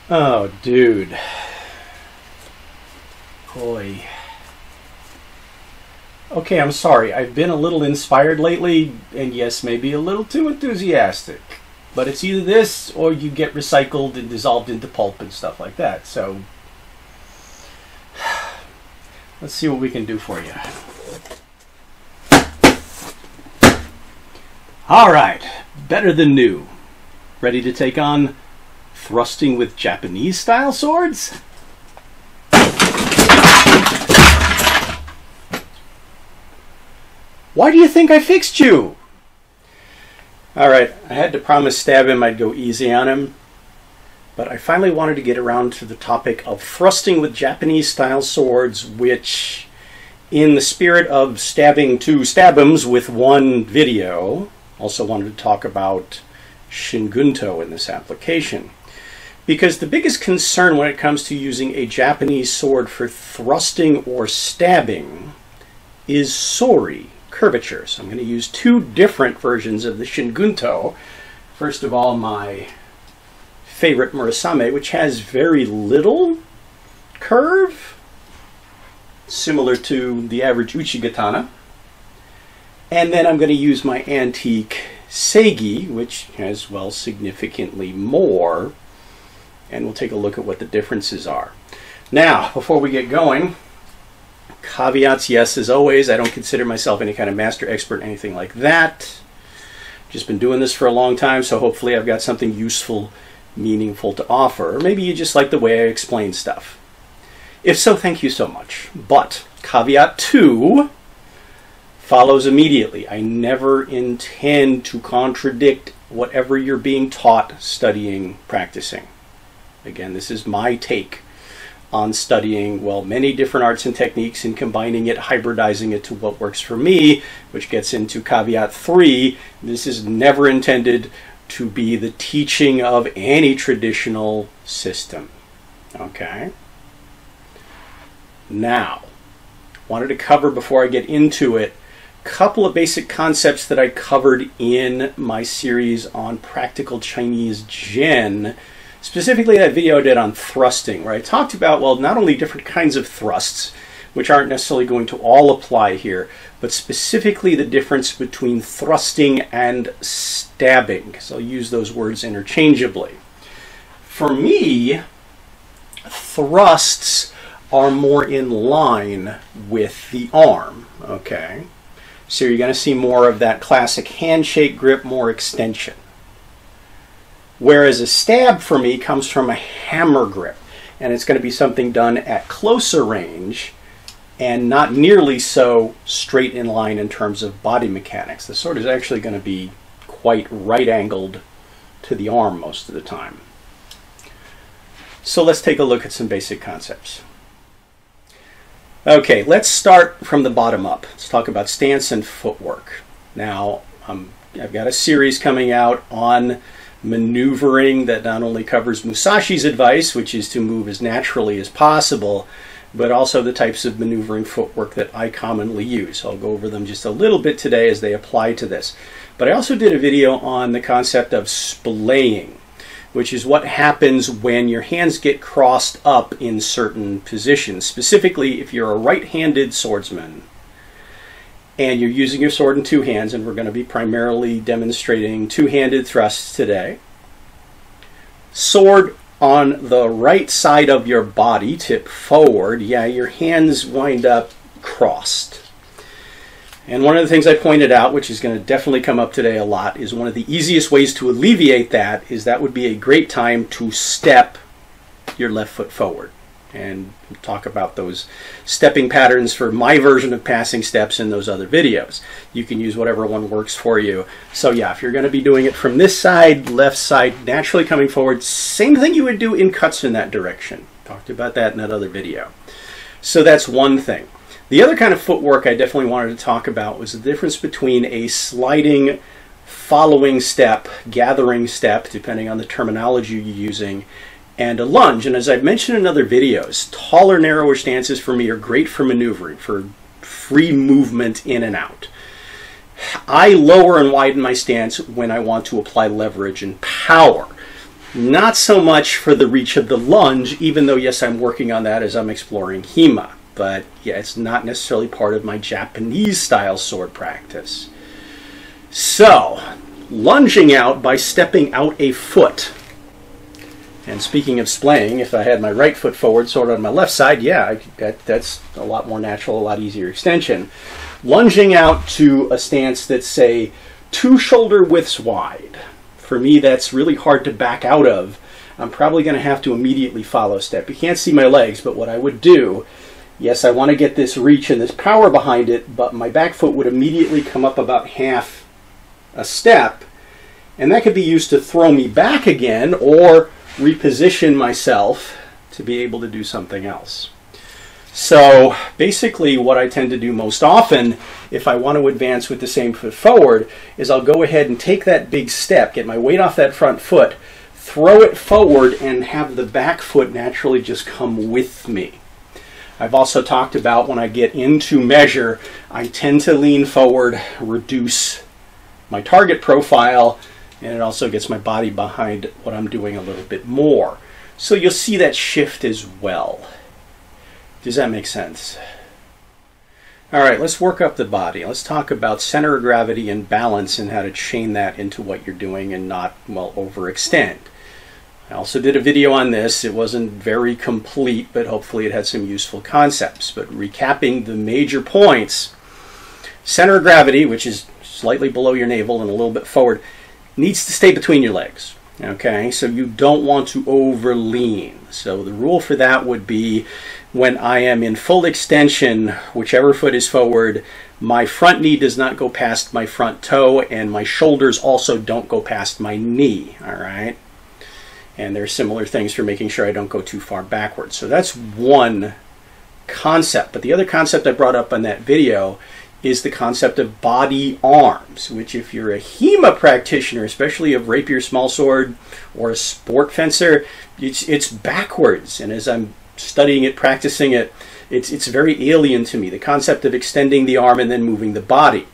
Oh, dude. Boy. Okay, I'm sorry. I've been a little inspired lately, and yes, maybe a little too enthusiastic. But it's either this, or you get recycled and dissolved into pulp and stuff like that. So, let's see what we can do for you. Alright, better than new. Ready to take on thrusting with Japanese-style swords? Why do you think I fixed you? Alright, I had to promise stab him I'd go easy on him, but I finally wanted to get around to the topic of thrusting with Japanese-style swords, which, in the spirit of stabbing two stab-ems with one video, also wanted to talk about Gunto in this application. Because the biggest concern when it comes to using a Japanese sword for thrusting or stabbing is Sori, curvature. So I'm going to use two different versions of the Gunto. First of all, my favorite Murasame, which has very little curve, similar to the average Uchigatana. And then I'm going to use my antique Seigi, which has, well, significantly more. And we'll take a look at what the differences are. Now, before we get going, caveats, yes, as always. I don't consider myself any kind of master expert, anything like that. Just been doing this for a long time, so hopefully I've got something useful, meaningful to offer. Or maybe you just like the way I explain stuff. If so, thank you so much. But caveat 2 follows immediately. I never intend to contradict whatever you're being taught, studying, practicing. Again, this is my take on studying, well, many different arts and techniques and combining it, hybridizing it to what works for me, which gets into caveat 3. This is never intended to be the teaching of any traditional system. Okay? Now, wanted to cover, before I get into it, a couple of basic concepts that I covered in my series on Practical Chinese Gen. Specifically, that video I did on thrusting, where I talked about, well, not only different kinds of thrusts, which aren't necessarily going to all apply here, but specifically the difference between thrusting and stabbing. So I'll use those words interchangeably. For me, thrusts are more in line with the arm, okay? So you're going to see more of that classic handshake grip, more extension. Whereas a stab for me comes from a hammer grip, and it's going to be something done at closer range and not nearly so straight in line in terms of body mechanics. The sword is actually going to be quite right angled to the arm most of the time. So let's take a look at some basic concepts. Okay, let's start from the bottom up. Let's talk about stance and footwork. Now, I've got a series coming out on maneuvering that not only covers Musashi's advice, which is to move as naturally as possible, but also the types of maneuvering footwork that I commonly use. I'll go over them just a little bit today as they apply to this. But I also did a video on the concept of splaying, which is what happens when your hands get crossed up in certain positions. Specifically, if you're a right-handed swordsman and you're using your sword in two hands, and we're going to be primarily demonstrating two-handed thrusts today. Sword on the right side of your body, tip forward, yeah, your hands wind up crossed. And one of the things I pointed out, which is going to definitely come up today a lot, is one of the easiest ways to alleviate that is that would be a great time to step your left foot forward. And we'll talk about those stepping patterns for my version of passing steps in those other videos. You can use whatever one works for you. So yeah, if you're going to be doing it from this side, left side, naturally coming forward, same thing you would do in cuts in that direction. Talked about that in that other video. So that's one thing. The other kind of footwork I definitely wanted to talk about was the difference between a sliding, following step, gathering step, depending on the terminology you're using, and a lunge. And as I've mentioned in other videos, taller, narrower stances for me are great for maneuvering, for free movement in and out. I lower and widen my stance when I want to apply leverage and power. Not so much for the reach of the lunge, even though, yes, I'm working on that as I'm exploring Hema. But, yeah, it's not necessarily part of my Japanese-style sword practice. So, lunging out by stepping out a foot. And speaking of splaying, if I had my right foot forward, sword on my left side, yeah, that's a lot more natural, a lot easier extension. Lunging out to a stance that's, say, 2 shoulder widths wide. For me, that's really hard to back out of. I'm probably going to have to immediately follow step. You can't see my legs, but what I would do, yes, I want to get this reach and this power behind it, but my back foot would immediately come up about half a step, and that could be used to throw me back again or reposition myself to be able to do something else. So basically what I tend to do most often if I want to advance with the same foot forward is I'll go ahead and take that big step, get my weight off that front foot, throw it forward, and have the back foot naturally just come with me. I've also talked about when I get into measure, I tend to lean forward, reduce my target profile, and it also gets my body behind what I'm doing a little bit more. So you'll see that shift as well. Does that make sense? All right, let's work up the body. Let's talk about center of gravity and balance and how to chain that into what you're doing and not, well, overextend. I also did a video on this. It wasn't very complete, but hopefully it had some useful concepts. But recapping the major points, center of gravity, which is slightly below your navel and a little bit forward, needs to stay between your legs. Okay, so you don't want to over lean. So the rule for that would be when I am in full extension, whichever foot is forward, my front knee does not go past my front toe, and my shoulders also don't go past my knee. All right, and there's similar things for making sure I don't go too far backwards. So that's one concept. But the other concept I brought up on that video is the concept of body arms, which if you're a Hema practitioner, especially of rapier, small sword, or a sport fencer, it's backwards. And as I'm studying it, practicing it, it's very alien to me, the concept of extending the arm and then moving the body.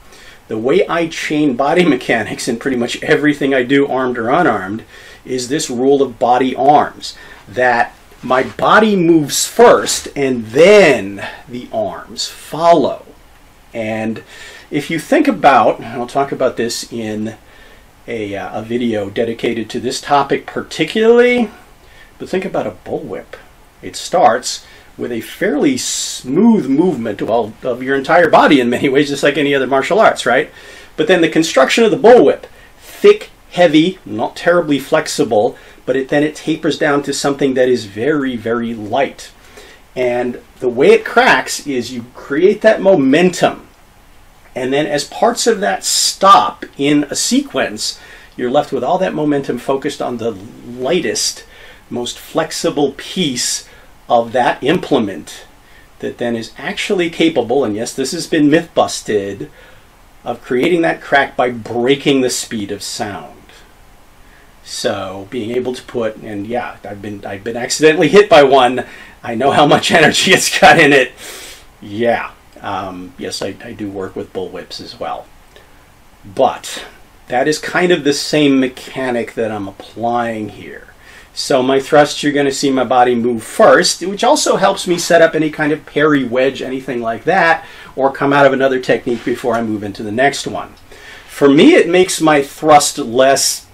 The way I chain body mechanics in pretty much everything I do, armed or unarmed, is this rule of body arms, that my body moves first and then the arms follow. And if you think about, and I'll talk about this in a video dedicated to this topic particularly, but think about a bullwhip. It starts with a fairly smooth movement, well, of your entire body in many ways, just like any other martial arts, right? But then the construction of the bullwhip, thick, heavy, not terribly flexible, but then it tapers down to something that is very, very light. And the way it cracks is you create that momentum, and then as parts of that stop in a sequence, you're left with all that momentum focused on the lightest, most flexible piece of that implement that then is actually capable, and yes, this has been myth busted, of creating that crack by breaking the speed of sound. So being able to put, and yeah, I've been accidentally hit by one. I know how much energy it's got in it. Yeah, yes, I do work with bullwhips as well. But that is kind of the same mechanic that I'm applying here. So my thrust, you're going to see my body move first, which also helps me set up any kind of parry, wedge, anything like that, or come out of another technique before I move into the next one. For me, it makes my thrust less,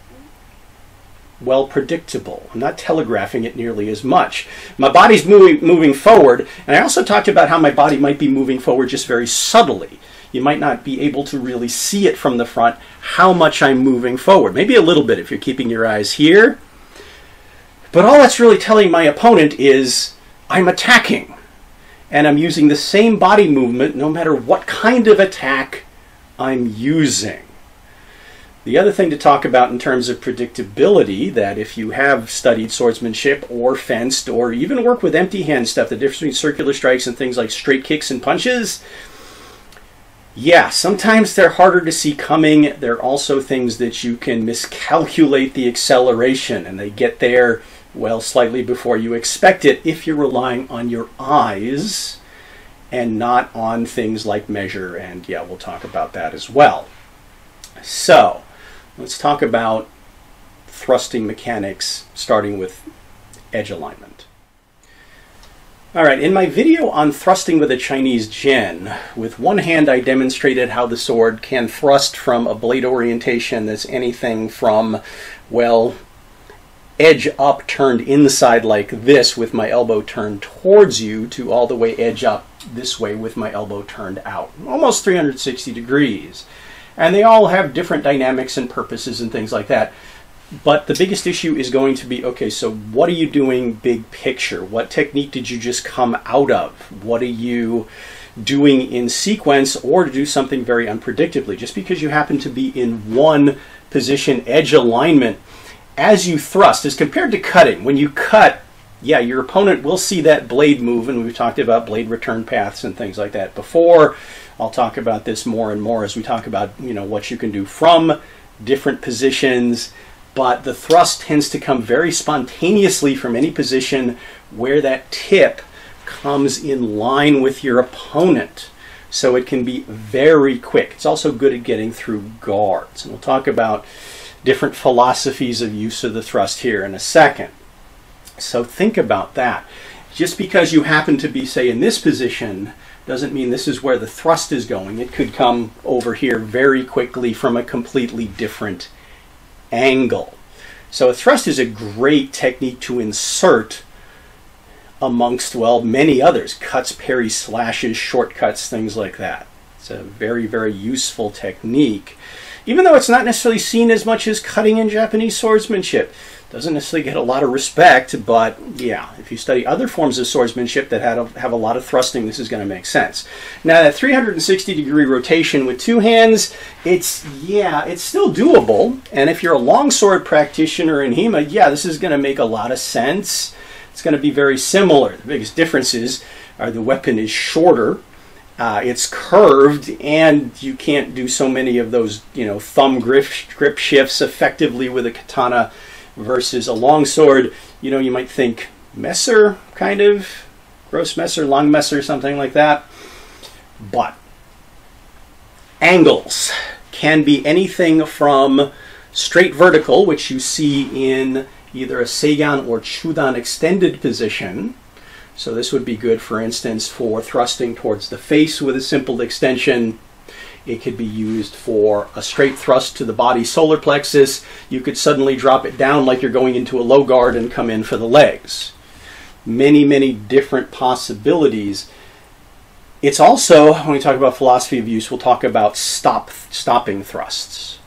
well, predictable. I'm not telegraphing it nearly as much. My body's moving forward, and I also talked about how my body might be moving forward just very subtly. You might not be able to really see it from the front, how much I'm moving forward. Maybe a little bit if you're keeping your eyes here. But all that's really telling my opponent is I'm attacking. And I'm using the same body movement no matter what kind of attack I'm using. The other thing to talk about in terms of predictability, that if you have studied swordsmanship or fenced or even work with empty hand stuff, the difference between circular strikes and things like straight kicks and punches, yeah, sometimes they're harder to see coming. They're also things that you can miscalculate the acceleration and they get there, well, slightly before you expect it if you're relying on your eyes and not on things like measure, and yeah, we'll talk about that as well. So let's talk about thrusting mechanics, starting with edge alignment. All right, in my video on thrusting with a Chinese Jin, with one hand I demonstrated how the sword can thrust from a blade orientation that's anything from, well, edge up turned inside like this with my elbow turned towards you to all the way edge up this way with my elbow turned out. Almost 360 degrees. And they all have different dynamics and purposes and things like that. But the biggest issue is going to be, okay, so what are you doing big picture? What technique did you just come out of? What are you doing in sequence, or to do something very unpredictably? Just because you happen to be in one position edge alignment as you thrust, as compared to cutting. When you cut, yeah, your opponent will see that blade move, and we've talked about blade return paths and things like that before. I'll talk about this more and more as we talk about, you know, what you can do from different positions. But the thrust tends to come very spontaneously from any position where that tip comes in line with your opponent. So it can be very quick. It's also good at getting through guards. And we'll talk about different philosophies of use of the thrust here in a second. So think about that. Just because you happen to be, say, in this position doesn't mean this is where the thrust is going. It could come over here very quickly from a completely different angle. So a thrust is a great technique to insert amongst, well, many others. Cuts, parries, slashes, shortcuts, things like that. It's a very, very useful technique. Even though it's not necessarily seen as much as cutting in Japanese swordsmanship. Doesn't necessarily get a lot of respect, but yeah, if you study other forms of swordsmanship that have a lot of thrusting, this is going to make sense. Now that 360 degree rotation with two hands, it's still doable. And if you're a longsword practitioner in HEMA, yeah, this is going to make a lot of sense. It's going to be very similar. The biggest differences are the weapon is shorter, it's curved, and you can't do so many of those, you know, thumb grip shifts effectively with a katana versus a longsword. You know, you might think Messer, kind of, gross Messer, long Messer, something like that. But angles can be anything from straight vertical, which you see in either a Seigan or Chudan extended position. So this would be good, for instance, for thrusting towards the face with a simple extension. It could be used for a straight thrust to the body solar plexus. You could suddenly drop it down like you're going into a low guard and come in for the legs. Many, many different possibilities. It's also, when we talk about philosophy of use, we'll talk about stopping thrusts.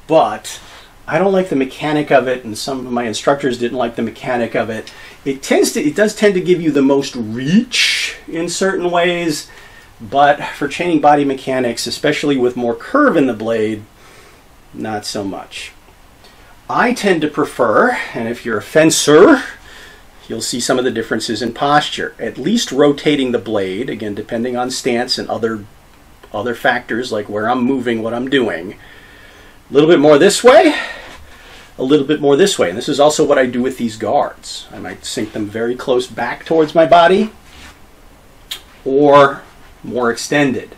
But I don't like the mechanic of it, and some of my instructors didn't like the mechanic of it. It does tend to give you the most reach in certain ways. But for chaining body mechanics, especially with more curve in the blade, not so much. I tend to prefer, and if you're a fencer, you'll see some of the differences in posture. At least rotating the blade, again, depending on stance and other factors like where I'm moving, what I'm doing. A little bit more this way, a little bit more this way. And this is also what I do with these guards. I might sink them very close back towards my body, or more extended.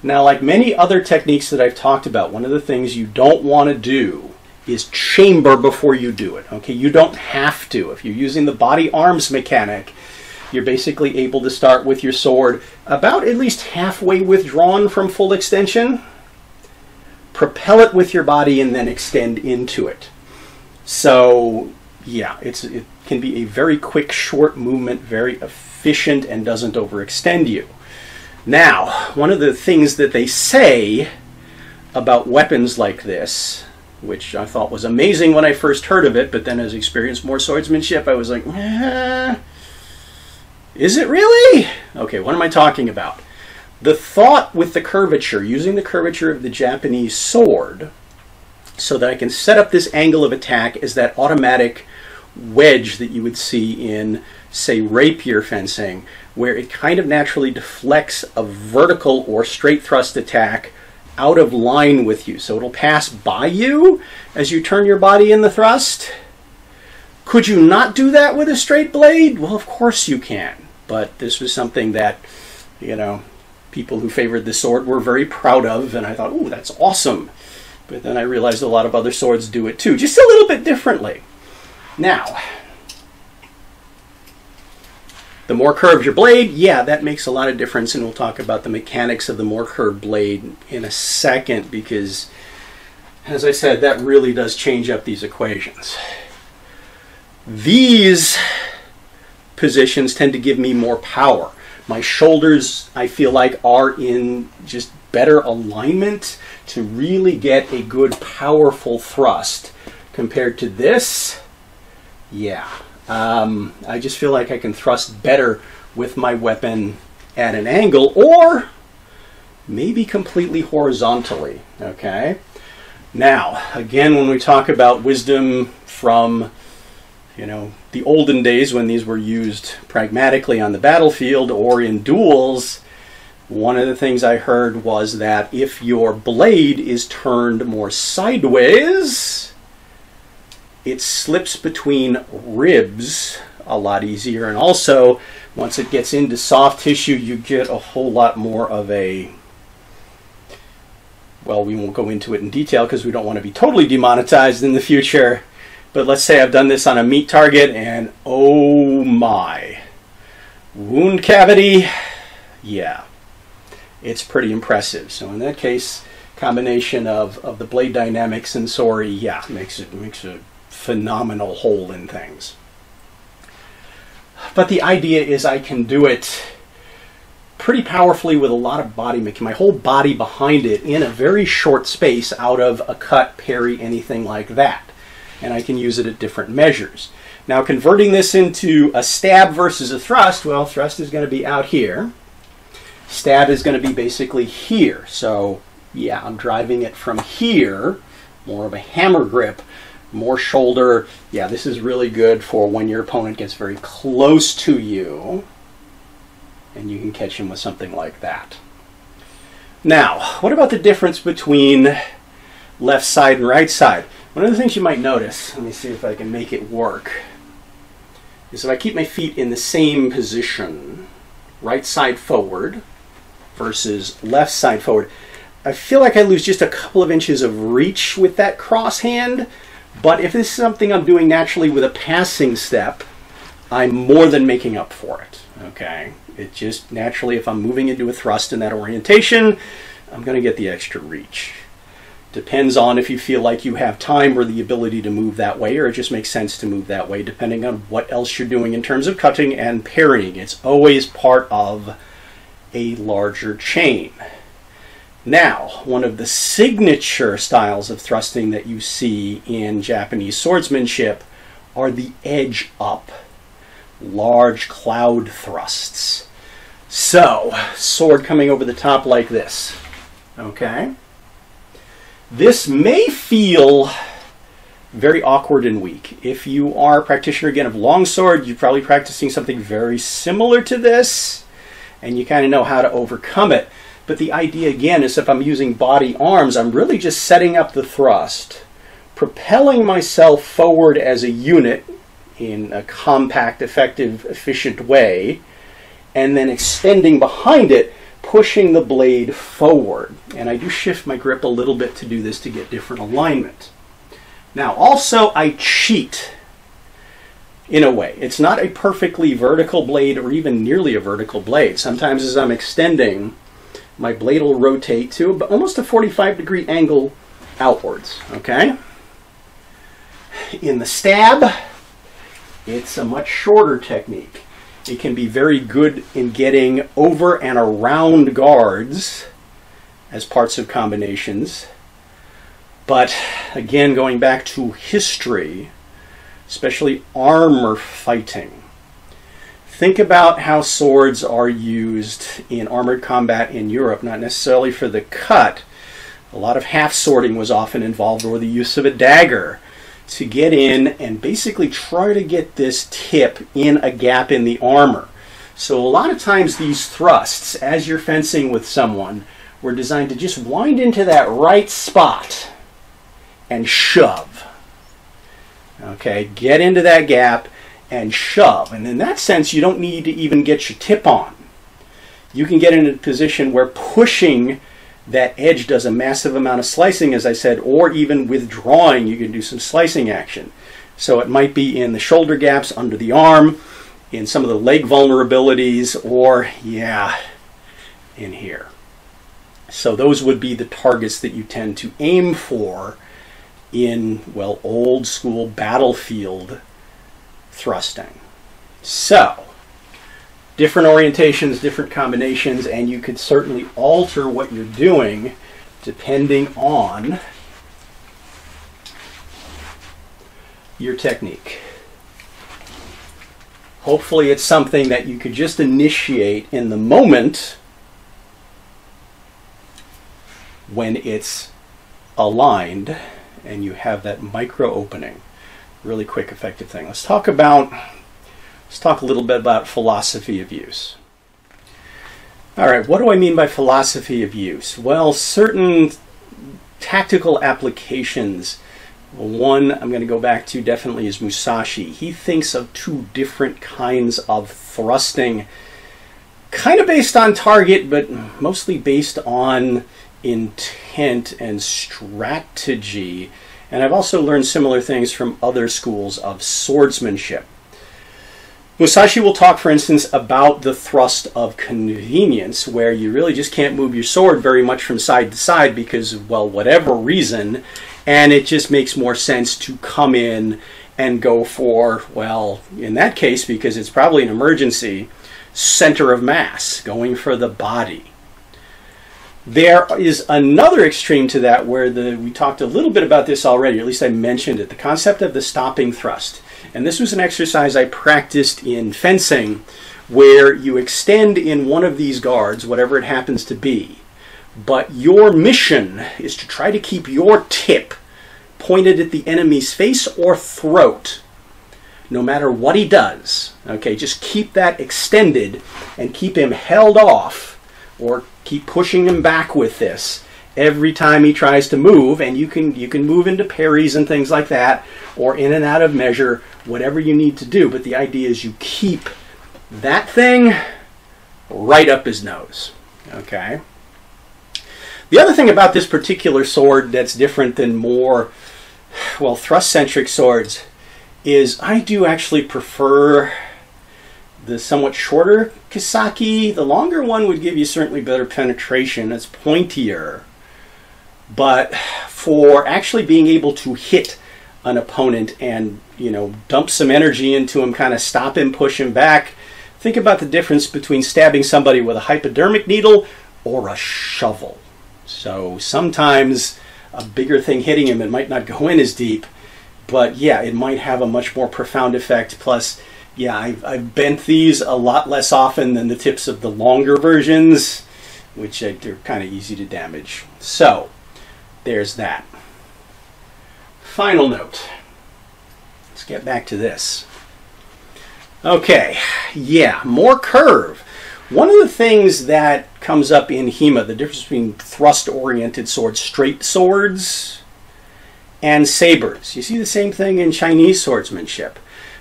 Now, like many other techniques that I've talked about, one of the things you don't want to do is chamber before you do it. Okay, you don't have to. If you're using the body arms mechanic, you're basically able to start with your sword about at least halfway withdrawn from full extension, propel it with your body, and then extend into it. So yeah, it can be a very quick, short movement, very efficient, and doesn't overextend you. Now, one of the things that they say about weapons like this, which I thought was amazing when I first heard of it, but then as I experienced more swordsmanship, I was like, is it really? Okay, what am I talking about? The thought with the curvature, using the curvature of the Japanese sword, so that I can set up this angle of attack as that automatic wedge that you would see in, say, rapier fencing, where it kind of naturally deflects a vertical or straight thrust attack out of line with you. So it'll pass by you as you turn your body in the thrust. Could you not do that with a straight blade? Well, of course you can. But this was something that, you know, people who favored the sword were very proud of, and I thought, ooh, that's awesome. But then I realized a lot of other swords do it too, just a little bit differently. Now, the more curved your blade, yeah, that makes a lot of difference, and we'll talk about the mechanics of the more curved blade in a second, because, as I said, that really does change up these equations. These positions tend to give me more power. My shoulders, I feel like, are in just better alignment to really get a good, powerful thrust. Compared to this, yeah. I just feel like I can thrust better with my weapon at an angle, or maybe completely horizontally, okay? Now, again, when we talk about wisdom from, you know, the olden days when these were used pragmatically on the battlefield or in duels, one of the things I heard was that if your blade is turned more sideways, it slips between ribs a lot easier, and also once it gets into soft tissue, you get a whole lot more of a, well, we won't go into it in detail because we don't want to be totally demonetized in the future, but let's say I've done this on a meat target and oh my, wound cavity, yeah, it's pretty impressive. So in that case, combination of the blade dynamics and Sori, yeah, makes a phenomenal hole in things. But the idea is I can do it pretty powerfully with a lot of body, my whole body behind it in a very short space out of a cut, parry, anything like that. And I can use it at different measures. Now, converting this into a stab versus a thrust, well, thrust is going to be out here. Stab is going to be basically here. So, yeah, I'm driving it from here, more of a hammer grip, more shoulder. Yeah, this is really good for when your opponent gets very close to you and you can catch him with something like that. Now, what about the difference between left side and right side? One of the things you might notice, let me see if I can make it work, is if I keep my feet in the same position, right side forward versus left side forward, I feel like I lose just a couple of inches of reach with that cross hand. But if this is something I'm doing naturally with a passing step, I'm more than making up for it, okay? It just naturally, if I'm moving into a thrust in that orientation, I'm going to get the extra reach. Depends on if you feel like you have time or the ability to move that way, or it just makes sense to move that way, depending on what else you're doing in terms of cutting and parrying. It's always part of a larger chain. Now, one of the signature styles of thrusting that you see in Japanese swordsmanship are the edge up, large cloud thrusts. So, sword coming over the top like this, okay? This may feel very awkward and weak. If you are a practitioner, again, of longsword, you're probably practicing something very similar to this, and you kind of know how to overcome it. But the idea, again, is if I'm using body arms, I'm really just setting up the thrust, propelling myself forward as a unit in a compact, effective, efficient way, and then extending behind it, pushing the blade forward. And I do shift my grip a little bit to do this to get different alignment. Now, also, I cheat in a way. It's not a perfectly vertical blade or even nearly a vertical blade. Sometimes as I'm extending, my blade will rotate to almost a 45-degree angle outwards, okay? In the stab, it's a much shorter technique. It can be very good in getting over and around guards as parts of combinations. But again, going back to history, especially armor fighting, think about how swords are used in armored combat in Europe, not necessarily for the cut. A lot of half-swording was often involved, or the use of a dagger to get in and basically try to get this tip in a gap in the armor. So a lot of times these thrusts, as you're fencing with someone, were designed to just wind into that right spot and shove. Okay, get into that gap and shove. And in that sense, you don't need to even get your tip on. You can get in a position where pushing that edge does a massive amount of slicing, as I said, or even withdrawing, you can do some slicing action. So it might be in the shoulder gaps under the arm, in some of the leg vulnerabilities, or, yeah, in here. So those would be the targets that you tend to aim for in, well, old school battlefield thrusting. So, different orientations, different combinations, and you could certainly alter what you're doing depending on your technique. Hopefully it's something that you could just initiate in the moment when it's aligned and you have that micro opening. Really quick, effective thing. Let's talk a little bit about philosophy of use. All right, what do I mean by philosophy of use? Well, certain tactical applications. One I'm going to go back to definitely is Musashi. He thinks of two different kinds of thrusting, kind of based on target, but mostly based on intent and strategy. And I've also learned similar things from other schools of swordsmanship. Musashi will talk, for instance, about the thrust of convenience, where you really just can't move your sword very much from side to side because, well, whatever reason, and it just makes more sense to come in and go for, well, in that case, because it's probably an emergency, center of mass, going for the body. There is another extreme to that where we talked a little bit about this already, or at least I mentioned it, the concept of the stopping thrust. And this was an exercise I practiced in fencing where you extend in one of these guards, whatever it happens to be, but your mission is to try to keep your tip pointed at the enemy's face or throat, no matter what he does. Okay, just keep that extended and keep him held off, or keep pushing him back with this every time he tries to move, and you can move into parries and things like that, or in and out of measure, whatever you need to do. But the idea is you keep that thing right up his nose. Okay. The other thing about this particular sword that's different than more, well, thrust-centric swords is I do actually prefer the somewhat shorter Kisaki. The longer one would give you certainly better penetration. It's pointier. But for actually being able to hit an opponent and, you know, dump some energy into him, kind of stop him, push him back, think about the difference between stabbing somebody with a hypodermic needle or a shovel. So sometimes a bigger thing hitting him, it might not go in as deep, but yeah, it might have a much more profound effect. Plus, yeah, I've bent these a lot less often than the tips of the longer versions, which they're kind of easy to damage. So, there's that. Final note. Let's get back to this. Okay, yeah, more curve. One of the things that comes up in HEMA, the difference between thrust-oriented swords, straight swords, and sabers. You see the same thing in Chinese swordsmanship.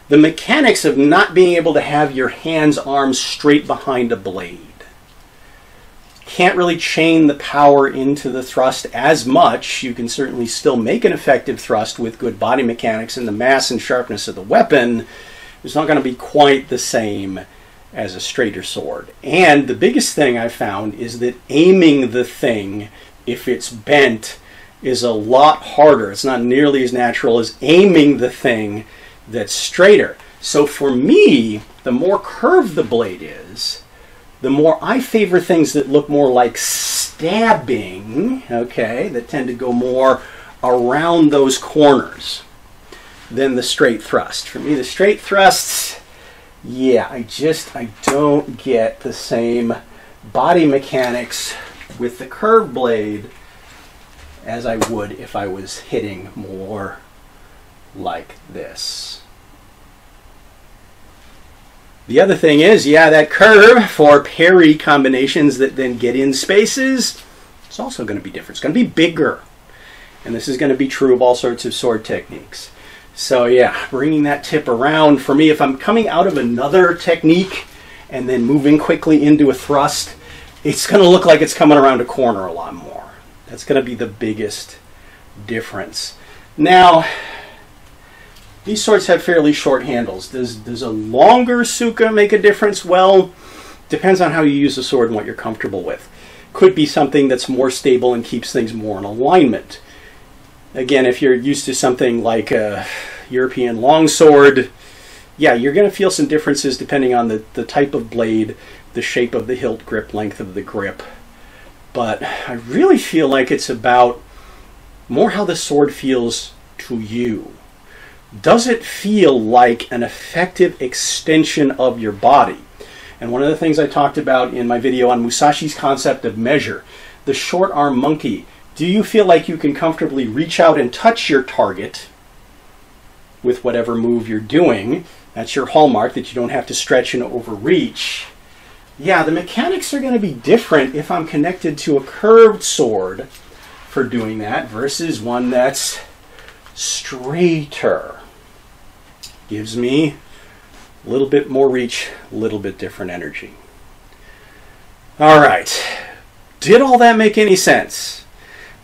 The mechanics of not being able to have your hands, arms straight behind a blade. Can't really chain the power into the thrust as much. You can certainly still make an effective thrust with good body mechanics, and the mass and sharpness of the weapon is not going to be quite the same as a straighter sword. And the biggest thing I found is that aiming the thing, if it's bent, is a lot harder. It's not nearly as natural as aiming the thing that's straighter. So for me, the more curved the blade is, the more I favor things that look more like stabbing, okay, that tend to go more around those corners than the straight thrust. For me, the straight thrusts, yeah, I don't get the same body mechanics with the curved blade as I would if I was hitting more like this. The other thing is, yeah, that curve for parry combinations that then get in spaces, it's also going to be different. It's going to be bigger. And this is going to be true of all sorts of sword techniques. So yeah, bringing that tip around, for me, if I'm coming out of another technique and then moving quickly into a thrust, it's going to look like it's coming around a corner a lot more. That's going to be the biggest difference. Now, these swords have fairly short handles. Does a longer suka make a difference? Well, depends on how you use the sword and what you're comfortable with. Could be something that's more stable and keeps things more in alignment. Again, if you're used to something like a European longsword, yeah, you're going to feel some differences depending on the type of blade, the shape of the hilt grip, length of the grip. But I really feel like it's about more how the sword feels to you. Does it feel like an effective extension of your body? And one of the things I talked about in my video on Musashi's concept of measure, the short arm monkey, do you feel like you can comfortably reach out and touch your target with whatever move you're doing? That's your hallmark, that you don't have to stretch and overreach. Yeah, the mechanics are going to be different if I'm connected to a curved sword for doing that versus one that's straighter. Gives me a little bit more reach, a little bit different energy. All right. Did all that make any sense?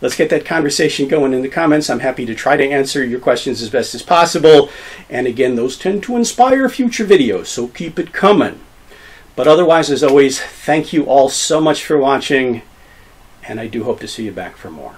Let's get that conversation going in the comments. I'm happy to try to answer your questions as best as possible. And again, those tend to inspire future videos, so keep it coming. But otherwise, as always, thank you all so much for watching, and I do hope to see you back for more.